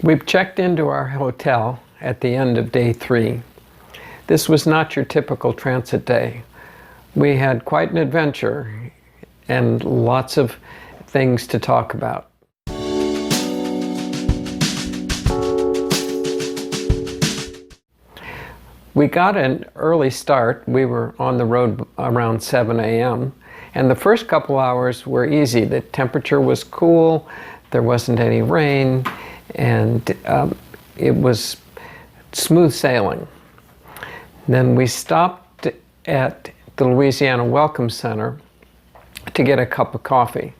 We've checked into our hotel at the end of day 3. This was not your typical transit day. We had quite an adventure and lots of things to talk about. We got an early start. We were on the road around 7 a.m. and the first couple hours were easy. The temperature was cool, there wasn't any rain, and it was smooth sailing. Then we stopped at the Louisiana Welcome Center to get a cup of coffee.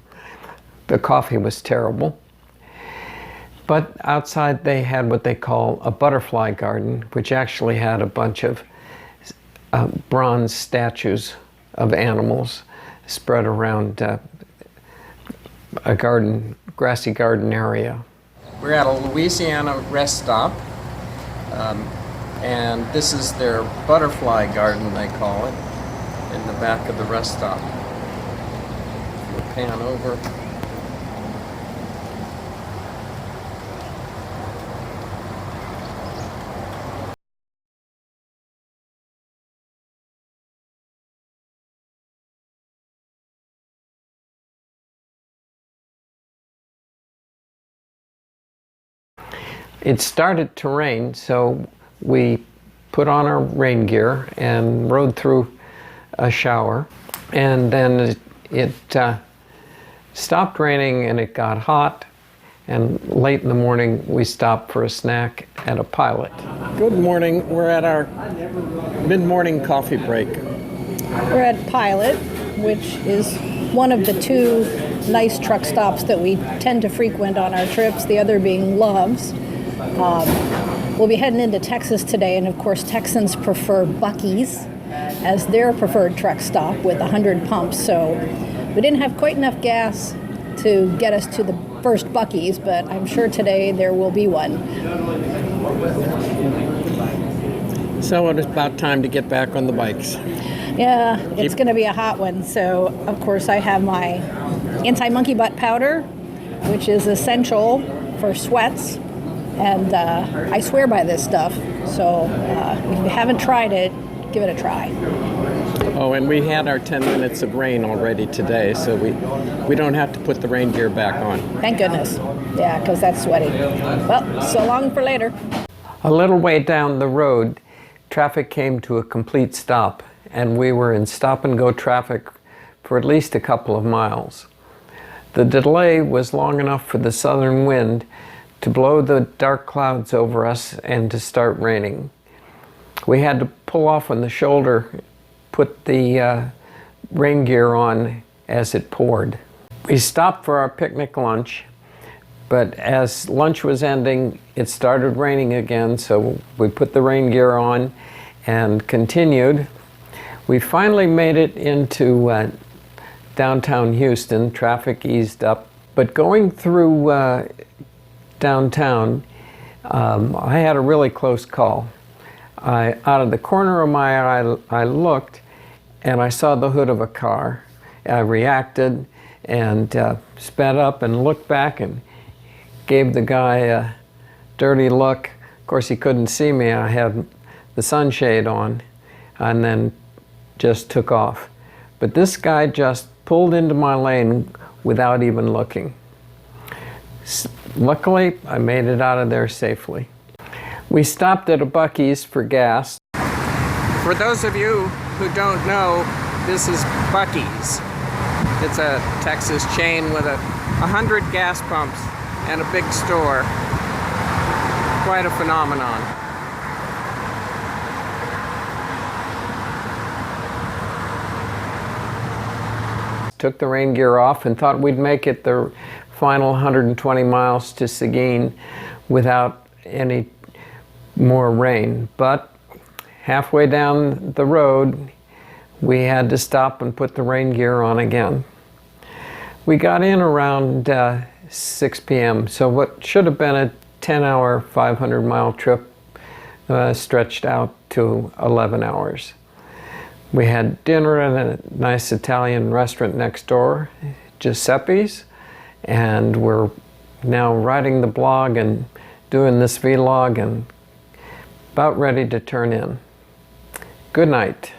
The coffee was terrible. But outside they had what they call a butterfly garden, which actually had a bunch of bronze statues of animals spread around a grassy garden area. We're at a Louisiana rest stop, and this is their butterfly garden, they call it, in the back of the rest stop. We'll pan over. It started to rain, so we put on our rain gear and rode through a shower, and then it stopped raining and it got hot, and late in the morning we stopped for a snack at a Pilot. Good morning. We're at our mid-morning coffee break. We're at Pilot, which is one of the two nice truck stops that we tend to frequent on our trips, the other being Love's. We'll be heading into Texas today, and of course Texans prefer Buc-ee's as their preferred truck stop with 100 pumps, so we didn't have quite enough gas to get us to the first Buc-ee's, but I'm sure today there will be one. So it's about time to get back on the bikes. Yeah, it's going to be a hot one, so of course I have my anti-monkey butt powder, which is essential for sweats. And I swear by this stuff, so if you haven't tried it, give it a try. Oh, and we had our 10 minutes of rain already today, so we don't have to put the rain gear back on. Thank goodness. Yeah, because that's sweaty. Well, so long for later. A little way down the road, traffic came to a complete stop, and we were in stop-and-go traffic for at least a couple of miles. The delay was long enough for the southern wind to blow the dark clouds over us and to start raining. We had to pull off on the shoulder, put the rain gear on as it poured. We stopped for our picnic lunch, but as lunch was ending, it started raining again, so we put the rain gear on and continued. We finally made it into downtown Houston. Traffic eased up, but going through downtown, I had a really close call. Out of the corner of my eye, I looked and I saw the hood of a car. I reacted and sped up and looked back and gave the guy a dirty look. Of course, he couldn't see me. I had the sunshade on, and then just took off. But this guy just pulled into my lane without even looking. Luckily, I made it out of there safely. We stopped at a Buc-ee's for gas. For those of you who don't know, this is Buc-ee's. It's a Texas chain with 100 gas pumps and a big store. Quite a phenomenon. Took the rain gear off and thought we'd make it the final 120 miles to Seguin without any more rain. But halfway down the road, we had to stop and put the rain gear on again. We got in around 6 p.m., so what should have been a 10-hour, 500-mile trip stretched out to 11 hours. We had dinner at a nice Italian restaurant next door, Giuseppe's, and we're now writing the blog and doing this vlog and about ready to turn in. Good night.